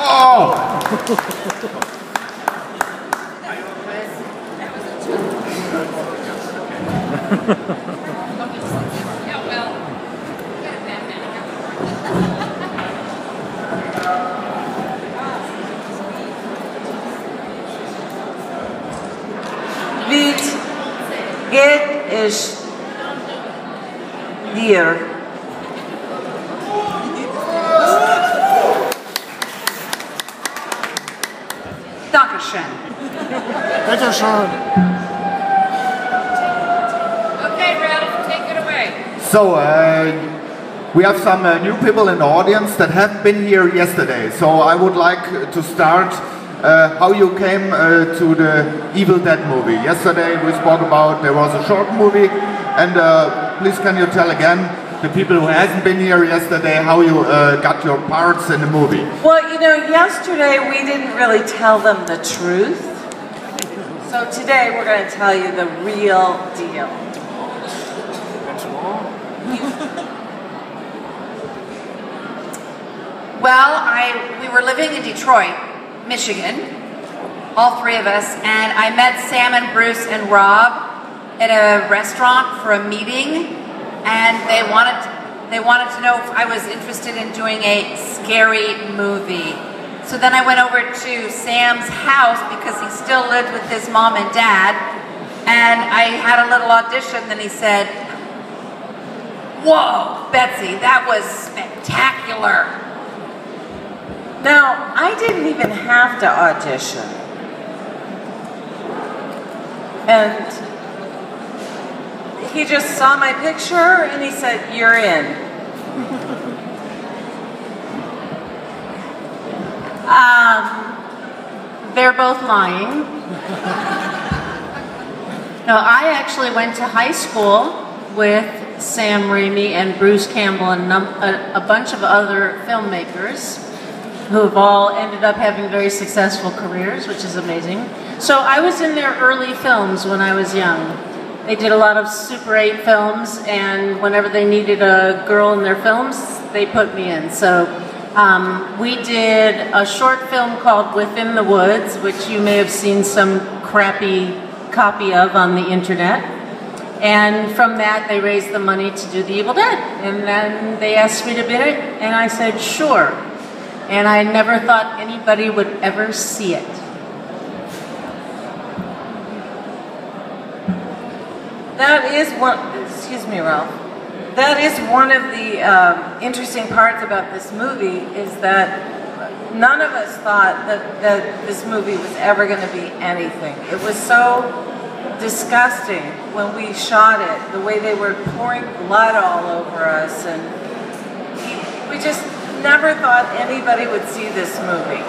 Oh! Wie geht es dir? Dankeschön. Bitte schön. Okay, Ralph, take it away. So, we have some new people in the audience that haven't been here yesterday. So I would like to start how you came to the Evil Dead movie. Yesterday we spoke about there was a short movie, and please can you tell again the people who hasn't been here yesterday how you got your parts in the movie? Well, you know, yesterday we didn't really tell them the truth. So today we're going to tell you the real deal. Well, we were living in Detroit, Michigan, all three of us, and I met Sam and Bruce and Rob at a restaurant for a meeting, and they wanted to know if I was interested in doing a scary movie. So then I went over to Sam's house because he still lived with his mom and dad, and I had a little audition. Then he said, "Whoa, Betsy, that was spectacular." Now, I didn't even have to audition. And he just saw my picture and he said, "You're in." They're both lying. No, I actually went to high school with Sam Raimi and Bruce Campbell and a bunch of other filmmakers who have all ended up having very successful careers, which is amazing. So I was in their early films when I was young. They did a lot of Super 8 films, and whenever they needed a girl in their films, they put me in. So we did a short film called Within the Woods, which you may have seen some crappy copy of on the internet. And from that, they raised the money to do The Evil Dead. And then they asked me to bid it, and I said, sure. And I never thought anybody would ever see it. That is one, excuse me, Ralph. That is one of the interesting parts about this movie is that none of us thought that this movie was ever going to be anything. It was so disgusting when we shot it, the way they were pouring blood all over us, and we just never thought anybody would see this movie.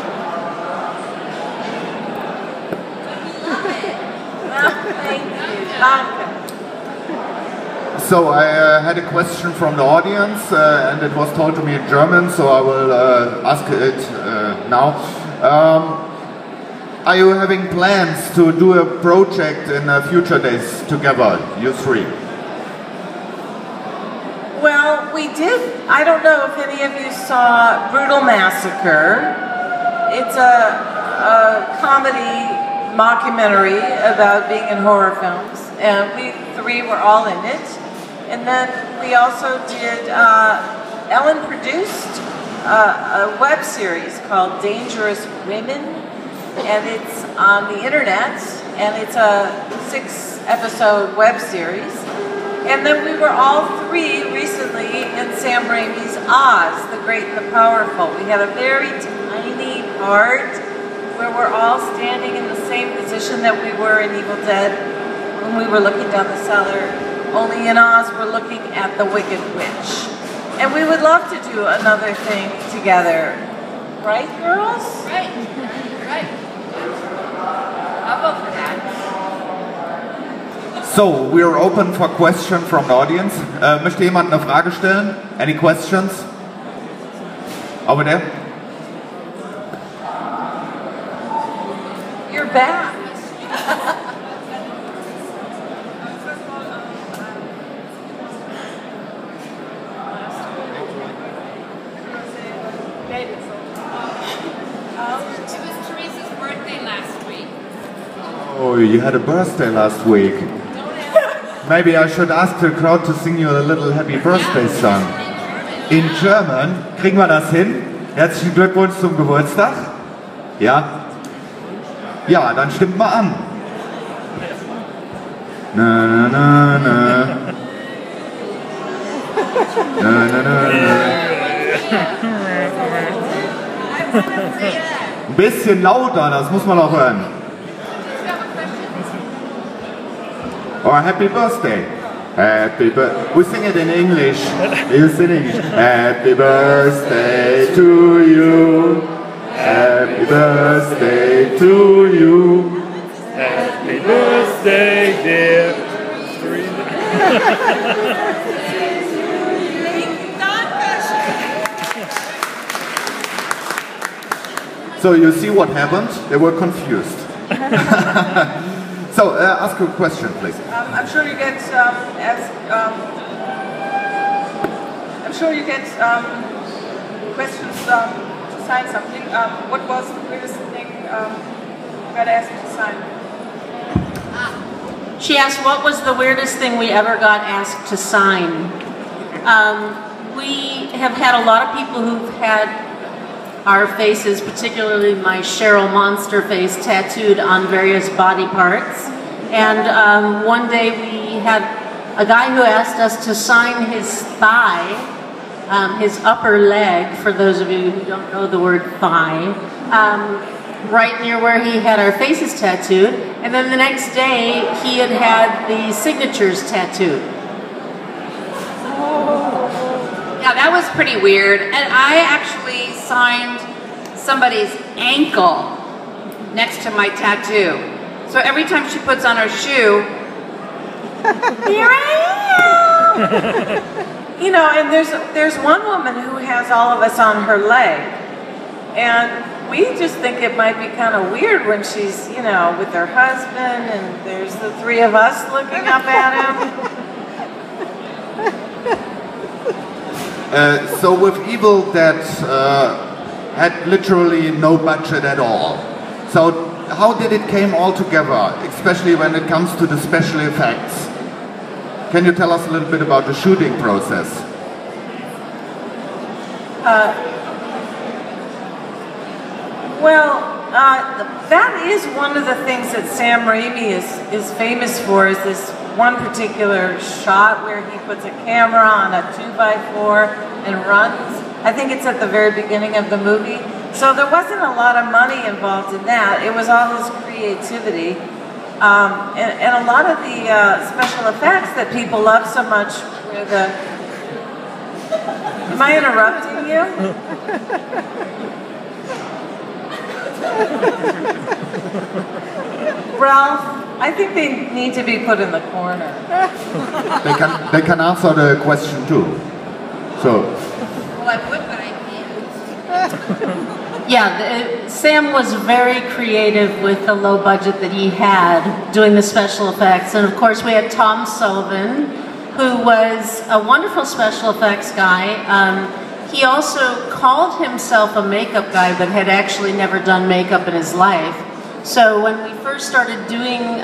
Thank you. Danke. So I had a question from the audience, and it was told to me in German, so I will ask it now. Are you having plans to do a project in future days together, you three? Well, we did. I don't know if any of you saw Brutal Massacre. It's a comedy mockumentary about being in horror films, and we three were all in it. And then we also did, Ellen produced a web series called Dangerous Women, and it's on the internet, and it's a 6-episode web series. And then we were all three recently in Sam Raimi's Oz, the Great and the Powerful. We had a very tiny part where we're all standing in the same position that we were in Evil Dead when we were looking down the cellar. Only in Oz, we're looking at the Wicked Witch. And we would love to do another thing together. Right, girls? Right. Right. I'll vote for that. So, we are open for questions from the audience. Möchte jemand eine Frage stellen? Any questions? Over there? You're back. Oh, you had a birthday last week. Maybe I should ask the crowd to sing you a little happy birthday song. In German, kriegen wir das hin? Herzlichen Glückwunsch zum Geburtstag. Ja? Ja, dann stimmt mal an. Na, na, na, na. Na, na, na, na. Ein bisschen lauter, das muss man auch hören. Or happy birthday. Happy birthday. We sing it in English. You sing it. Happy birthday to you. Happy birthday to you. Happy birthday, dear. So you see what happened? They were confused. So ask a question, please. I'm sure you get questions to sign something. What was the weirdest thing you got asked to sign? She asked, what was the weirdest thing we ever got asked to sign? We have had a lot of people who've had our faces, particularly my Cheryl Monster face, tattooed on various body parts. And one day we had a guy who asked us to sign his thigh, his upper leg, for those of you who don't know the word thigh, right near where he had our faces tattooed. And then the next day he had had the signatures tattooed. Yeah, that was pretty weird. And I actually signed somebody's ankle next to my tattoo. So every time she puts on her shoe, here I am! You know, and there's one woman who has all of us on her leg. And we just think it might be kind of weird when she's, you know, with her husband and there's the three of us looking up at him. So with Evil Dead had literally no budget at all. So how did it came all together, especially when it comes to the special effects? Can you tell us a little bit about the shooting process? That is one of the things that Sam Raimi is famous for, is this one particular shot where he puts a camera on a 2x4 and runs. I think it's at the very beginning of the movie. So there wasn't a lot of money involved in that. It was all his creativity. And a lot of the special effects that people love so much were the... Am I interrupting you? Ralph, I think they need to be put in the corner. They can answer the question too. So. well, I would, but I can't. Yeah, Sam was very creative with the low budget that he had doing the special effects. And of course we had Tom Sullivan, who was a wonderful special effects guy. He also called himself a makeup guy, but had actually never done makeup in his life. So when we first started doing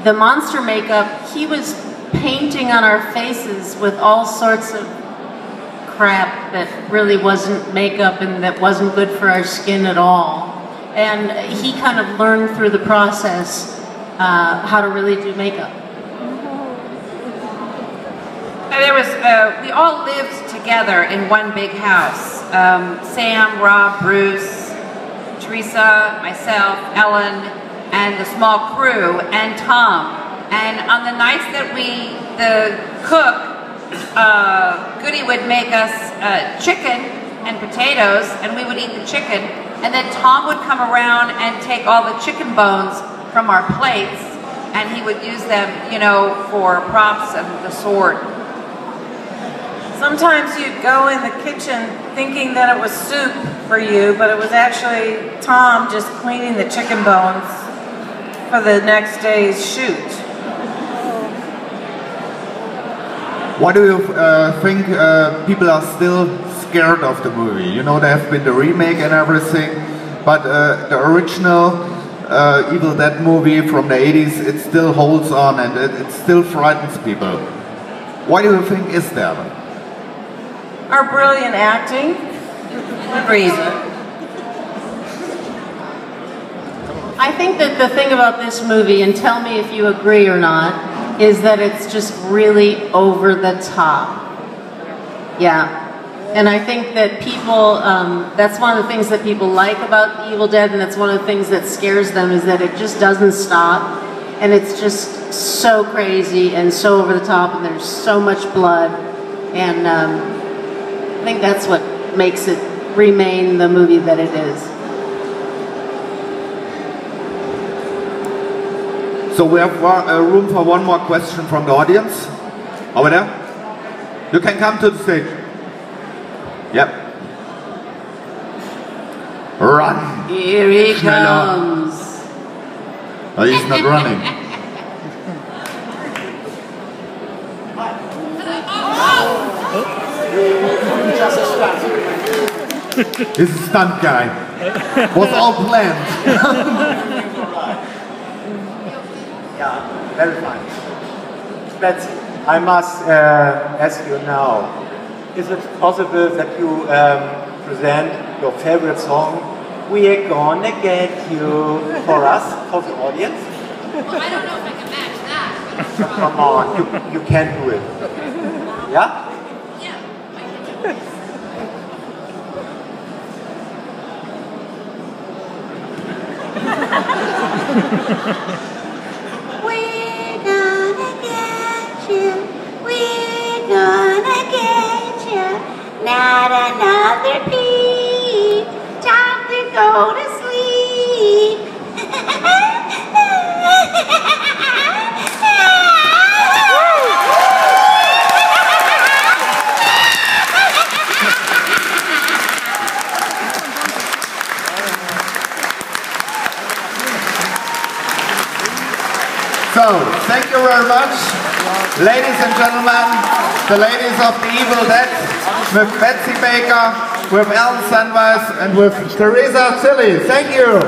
the monster makeup, he was painting on our faces with all sorts of crap that really wasn't makeup and that wasn't good for our skin at all. And he kind of learned through the process how to really do makeup. There was, we all lived together in one big house. Sam, Rob, Bruce, Teresa, myself, Ellen, and the small crew, and Tom. And on the nights that the cook, Goody would make us chicken and potatoes, and we would eat the chicken. And then Tom would come around and take all the chicken bones from our plates, and he would use them, you know, for props and the sword. Sometimes you'd go in the kitchen thinking that it was soup for you, but it was actually Tom just cleaning the chicken bones for the next day's shoot. Why do you think people are still scared of the movie? You know, there have been the remake and everything, but the original Evil Dead movie from the 80s, it still holds on and it still frightens people. Why do you think is that? Our brilliant acting. Good reason. I think that the thing about this movie, and tell me if you agree or not, is that it's just really over the top. Yeah. And I think that people, that's one of the things that people like about Evil Dead, and that's one of the things that scares them, is that it just doesn't stop. And it's just so crazy and so over the top, and there's so much blood. And I think that's what makes it remain the movie that it is. So we have room for one more question from the audience. Over there. You can come to the stage. Yep. Run. Here he Schneller. comes. Oh, he's not running. He's a stunt guy. Was all planned. Yeah, very fine. Betsy, I must ask you now, is it possible that you present your favorite song, We're Gonna Get You, for us, for the audience? Well, I don't know if I can match that. So come on, you can do it. Yeah? Yeah. We're gonna get you. We're gonna get you. Not another peep. Time to go to sleep. So, thank you very much, ladies and gentlemen, the ladies of the Evil Dead, with Betsy Baker, with Alan Sandweiss, and with Teresa Tilly. Thank you.